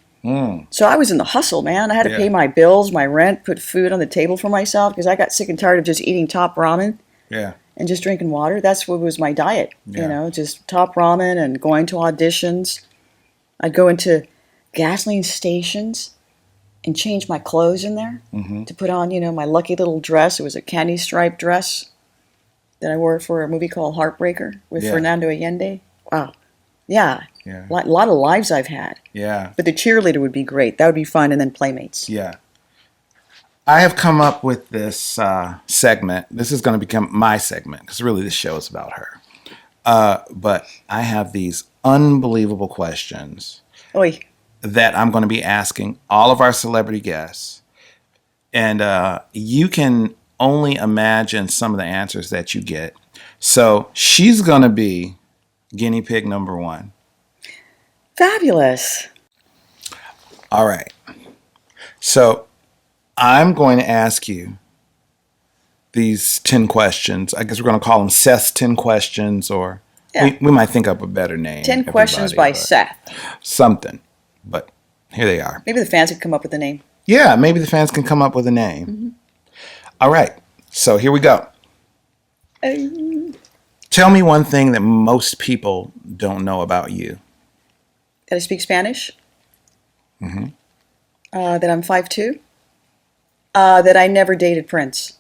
So I was in the hustle, man. I had to pay my bills, my rent, put food on the table for myself, because I got sick and tired of just eating top ramen and just drinking water. That's what was my diet, just top ramen and going to auditions. I'd go into gasoline stations and change my clothes in there to put on, my lucky little dress. It was a candy striped dress that I wore for a movie called Heartbreaker with Fernando Allende. Wow. Yeah. Yeah. A lot of lives I've had. Yeah. But the cheerleader would be great. That would be fun. And then playmates. Yeah. I have come up with this segment. This is going to become my segment because really this show is about her. But I have these unbelievable questions. Oy. That I'm going to be asking all of our celebrity guests. And you can only imagine some of the answers that you get. So she's going to be guinea pig number one. Fabulous. All right. So I'm going to ask you these 10 questions. I guess we're going to call them Seth's 10 questions, or we might think up a better name. 10 questions by Seth. Something. But here they are. Maybe the fans could come up with a name. Yeah, maybe the fans can come up with a name. All right. So here we go. Tell me one thing that most people don't know about you. That I speak Spanish. That I'm 5'2". That I never dated Prince.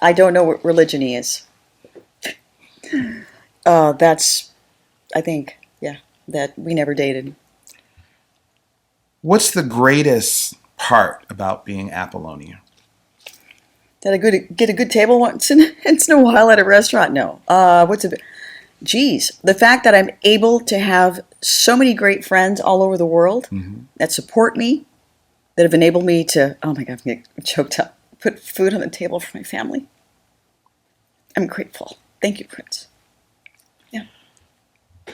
I don't know what religion he is. That's, I think, that we never dated. What's the greatest part about being Apollonia? Did I get a good table once in a while at a restaurant? No. Geez, the fact that I'm able to have so many great friends all over the world that support me, that have enabled me to, oh my God, I'm getting choked up, put food on the table for my family. I'm grateful. Thank you, Prince. Yeah.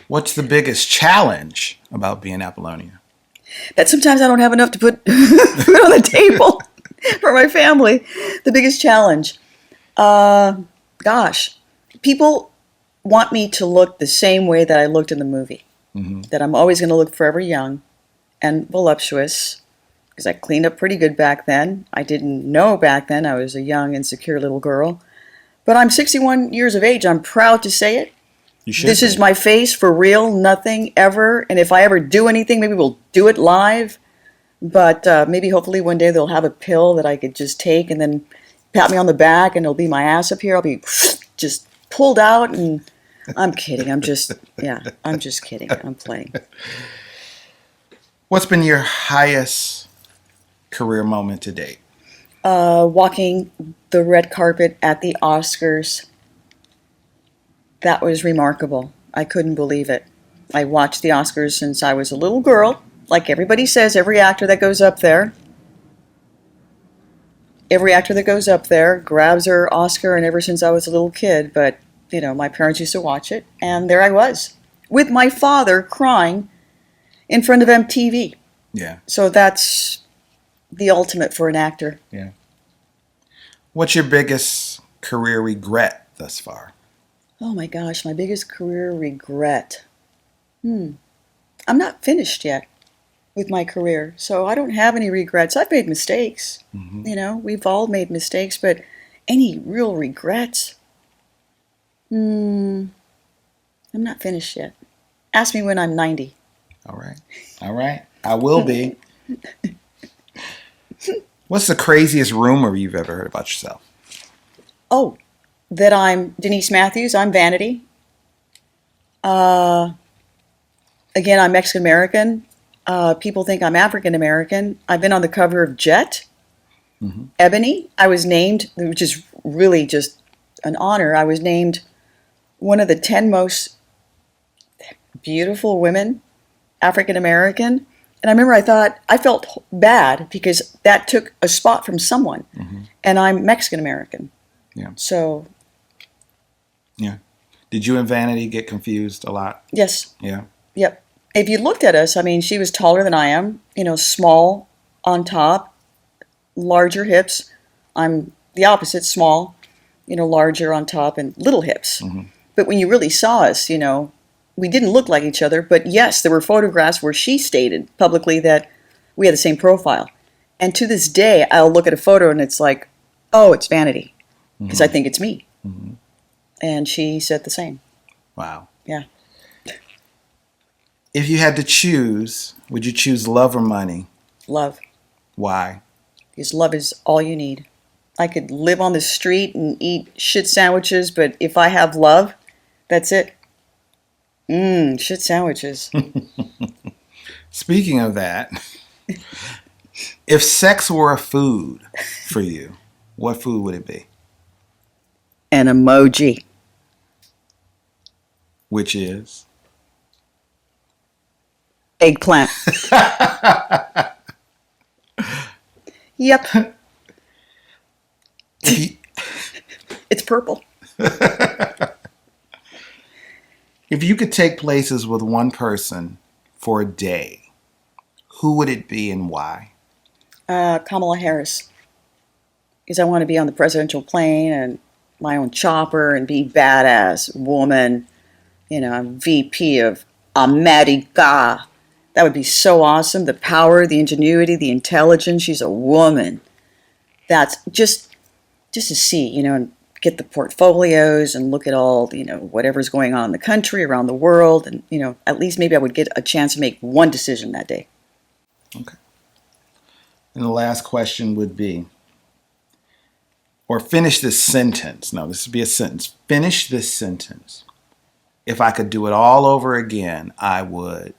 What's the biggest challenge about being Apollonia? That sometimes I don't have enough to put food on the table for my family. The biggest challenge. Gosh, people want me to look the same way that I looked in the movie. That I'm always going to look forever young and voluptuous, because I cleaned up pretty good back then. I didn't know back then I was a young, insecure little girl. But I'm 61 years of age. I'm proud to say it. You should. This is my face for real, nothing ever. And if I ever do anything, maybe we'll do it live. But maybe hopefully one day they'll have a pill that I could just take and then pat me on the back and it'll be my ass up here. I'll be just pulled out and I'm kidding. I'm just kidding. I'm playing. What's been your highest career moment to date? Walking the red carpet at the Oscars. That was remarkable. I couldn't believe it. I watched the Oscars since I was a little girl. Like everybody says, every actor that goes up there grabs her Oscar, and ever since I was a little kid. But, you know, my parents used to watch it, and there I was, with my father crying in front of MTV. Yeah. So that's the ultimate for an actor. Yeah. What's your biggest career regret thus far? Oh my gosh, my biggest career regret. I'm not finished yet with my career, so I don't have any regrets. I've made mistakes. You know, we've all made mistakes, but any real regrets? I'm not finished yet. Ask me when I'm 90. All right. I will be. What's the craziest rumor you've ever heard about yourself? Oh, that I'm Denise Matthews. I'm Vanity. Again, I'm Mexican American. People think I'm African American. I've been on the cover of Jet, Ebony. I was named, which is really just an honor. I was named one of the 10 most beautiful women, African American. And I remember I felt bad because that took a spot from someone. And I'm Mexican American. Yeah. So. Yeah. Did you and Vanity get confused a lot? Yes. Yeah. Yep. If you looked at us, I mean, she was taller than I am, you know, small on top, larger hips. I'm the opposite, small, you know, larger on top and little hips. But when you really saw us, you know, we didn't look like each other. But yes, there were photographs where she stated publicly that we had the same profile. And to this day, I'll look at a photo and it's like, oh, it's Vanity. Because I think it's me. And she said the same. Wow. Yeah. If you had to choose, would you choose love or money? Love. Why? Because love is all you need. I could live on the street and eat shit sandwiches, but if I have love, that's it. Shit sandwiches. Speaking of that, if sex were a food for you, what food would it be? An emoji. Which is? Eggplant. Yep. It's purple. If you could take places with one person for a day, who would it be and why? Kamala Harris. Because I want to be on the presidential plane and my own chopper and be badass woman. You know, I'm VP of America. That would be so awesome. The power, the ingenuity, the intelligence. She's a woman. That's just to see, you know, and get the portfolios and look at all, you know, whatever's going on in the country, around the world. And, you know, at least maybe I would get a chance to make one decision that day. Okay. And the last question would be, or finish this sentence. No, this would be a sentence. Finish this sentence. If I could do it all over again, I would.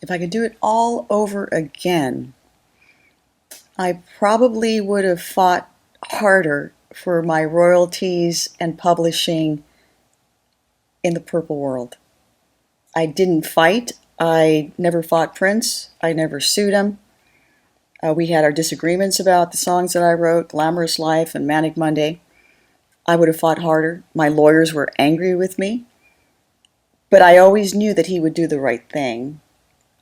If I could do it all over again, I probably would have fought harder for my royalties and publishing in the purple world. I didn't fight. I never fought Prince. I never sued him. We had our disagreements about the songs that I wrote, Glamorous Life and Manic Monday. I would have fought harder. My lawyers were angry with me. But I always knew that he would do the right thing.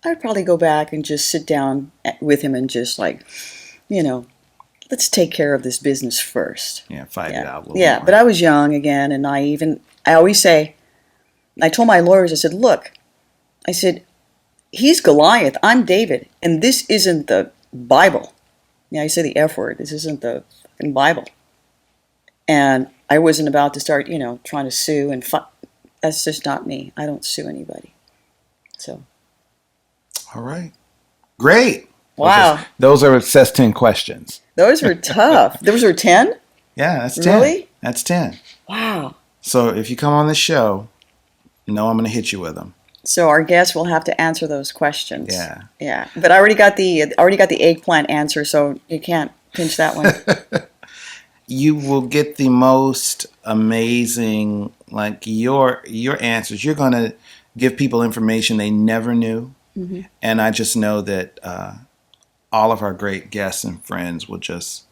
I'd probably go back and just sit down with him and just like, let's take care of this business first. Yeah, fight it out a little more. But I was young again and naive. And I always say, I told my lawyers, I said, look, he's Goliath, I'm David, and this isn't the Bible. Yeah, I say the F word. This isn't the fucking Bible. And I wasn't about to start, trying to sue and fight. That's just not me. I don't sue anybody. So. All right. Great. Wow. Those are Seth's 10 questions. Those were tough. Those were 10? Yeah, that's 10. Really? That's 10. Wow. So if you come on the show, I'm going to hit you with them. So our guests will have to answer those questions. Yeah. Yeah. But I already got the eggplant answer, so you can't pinch that one. You will get the most amazing, like your answers. You're going to give people information they never knew. Mm-hmm. And I just know that all of our great guests and friends will just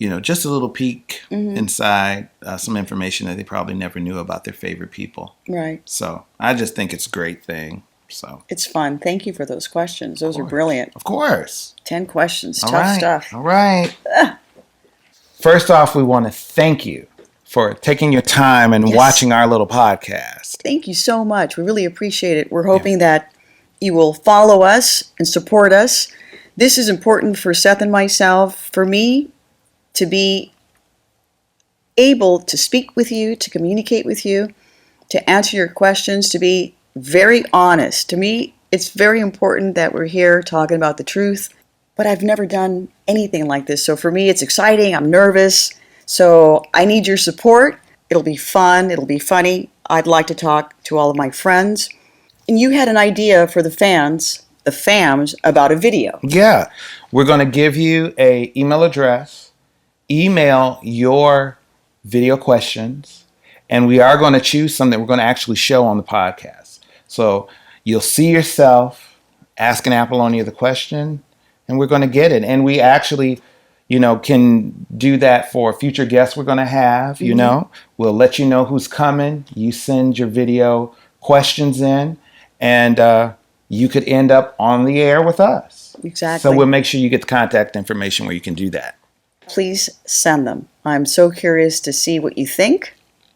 a little peek inside some information that they probably never knew about their favorite people. Right. So I just think it's a great thing. So it's fun. Thank you for those questions. Those are brilliant. Of course. 10 questions. All Tough right. stuff. All right. First off, we want to thank you for taking your time and watching our little podcast. Thank you so much. We really appreciate it. We're hoping that you will follow us and support us. This is important for Seth and myself, for me, to be able to speak with you, to communicate with you, to answer your questions, to be very honest. To me, it's very important that we're here talking about the truth, but I've never done anything like this. So for me, it's exciting. I'm nervous. So I need your support. It'll be fun. It'll be funny. I'd like to talk to all of my friends. And you had an idea for the fans, the fams, about a video. Yeah. We're going to give you an email address. Email your video questions, and we are going to choose something we're going to actually show on the podcast. So you'll see yourself asking Apollonia the question, and we're going to get it. And we actually, can do that for future guests we're going to have. We'll let you know who's coming. You send your video questions in, and you could end up on the air with us. Exactly. So we'll make sure you get the contact information where you can do that. Please send them. I'm so curious to see what you think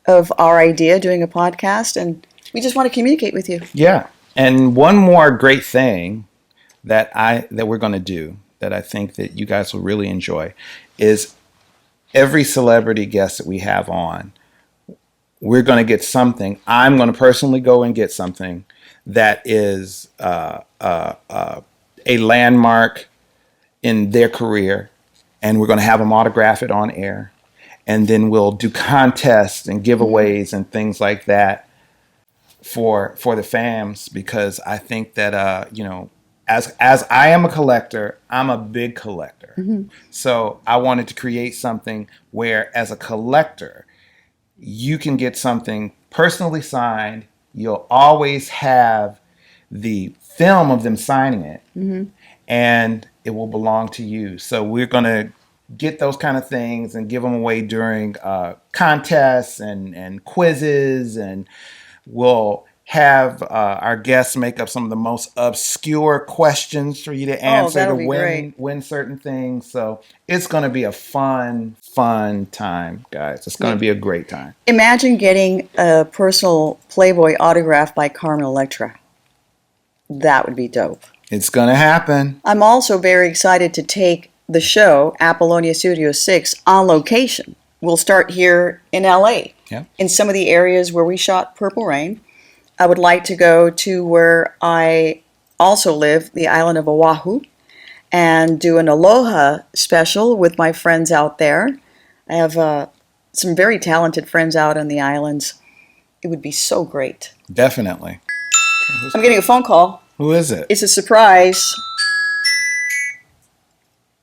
of our idea doing a podcast, and we just want to communicate with you. Yeah. And one more great thing that we're going to do that I think that you guys will really enjoy is every celebrity guest that we have on, we're going to get something. I'm going to personally go and get something that is a landmark in their career. And we're going to have them autograph it on air. And then we'll do contests and giveaways and things like that for the fams, because I think that, as I am a collector, I'm a big collector. Mm-hmm. So I wanted to create something where, as a collector, you can get something personally signed. You'll always have the film of them signing it. Mm-hmm. And it will belong to you. So we're going to get those kind of things and give them away during contests and quizzes. And we'll have our guests make up some of the most obscure questions for you to answer to win certain things. So it's going to be a fun time, guys. It's going to be a great time. Imagine getting a personal Playboy autograph by Carmen Electra. That would be dope. It's going to happen. I'm also very excited to take the show, Apollonia Studio 6, on location. We'll start here in LA, in some of the areas where we shot Purple Rain. I would like to go to where I also live, the island of Oahu, and do an Aloha special with my friends out there. I have some very talented friends out on the islands. It would be so great. Definitely. I'm getting a phone call. Who is it? It's a surprise.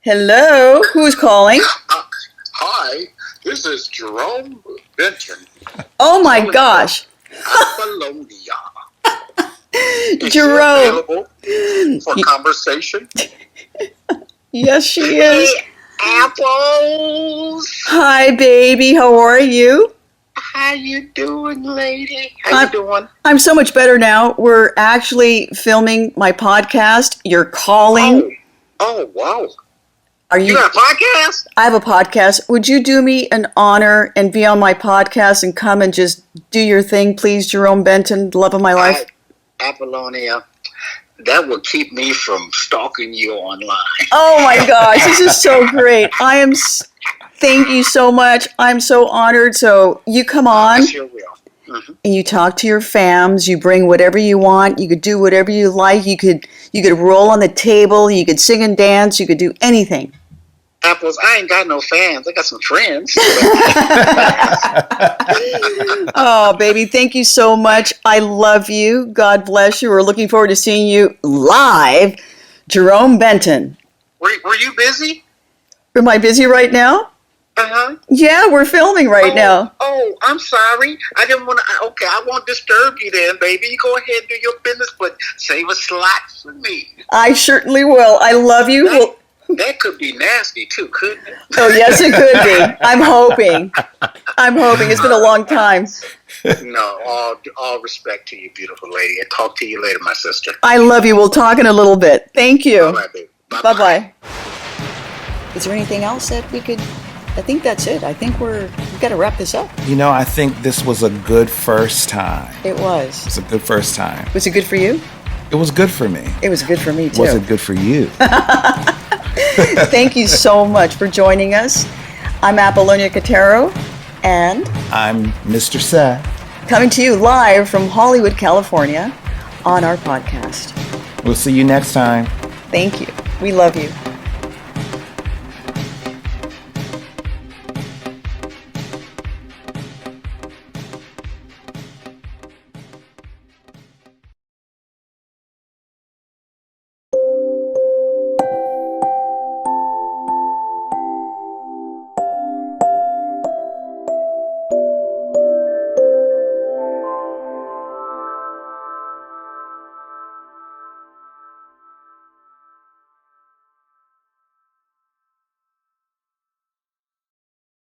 Hello, who's calling? Hi, this is Jerome Benton. Oh my gosh. Apollonia. Is she Jerome. available for conversation? Yes, she is. Hey, Apples. Hi, baby. How are you? How you doing, lady? How you doing? I'm so much better now. We're actually filming my podcast. You're calling. Oh, wow. Are You got a podcast? I have a podcast. Would you do me an honor and be on my podcast and come and just do your thing, please, Jerome Benton, love of my life? Apollonia, that will keep me from stalking you online. Oh my gosh, this is so great. Thank you so much. I'm so honored. So you come on. I sure will. Mm-hmm. And you talk to your fams, you bring whatever you want, you could do whatever you like, you could roll on the table, you could sing and dance, you could do anything. Apples, I ain't got no fans. I got some friends. Oh, baby, thank you so much. I love you. God bless you. We're looking forward to seeing you live. Jerome Benton. Were you busy? Am I busy right now? Uh-huh. Yeah, we're filming right now. Oh, I'm sorry. I didn't want to. Okay, I won't disturb you then, baby. You go ahead and do your business, but save a slot for me. I certainly will. I love you. That could be nasty, too, couldn't it? Oh, yes, it could be. I'm hoping. It's been a long time. No, all respect to you, beautiful lady. And talk to you later, my sister. I love you. We'll talk in a little bit. Thank you. All right, baby. Bye-bye. Is there anything else that we could... I think that's it. I think we've got to wrap this up. You know, I think this was a good first time. It was. It's a good first time. Was it good for you? It was good for me. It was good for me, too. Was it good for you? Thank you so much for joining us. I'm Apollonia Kotero, and I'm Mr. Seth. Coming to you live from Hollywood, California, on our podcast. We'll see you next time. Thank you. We love you.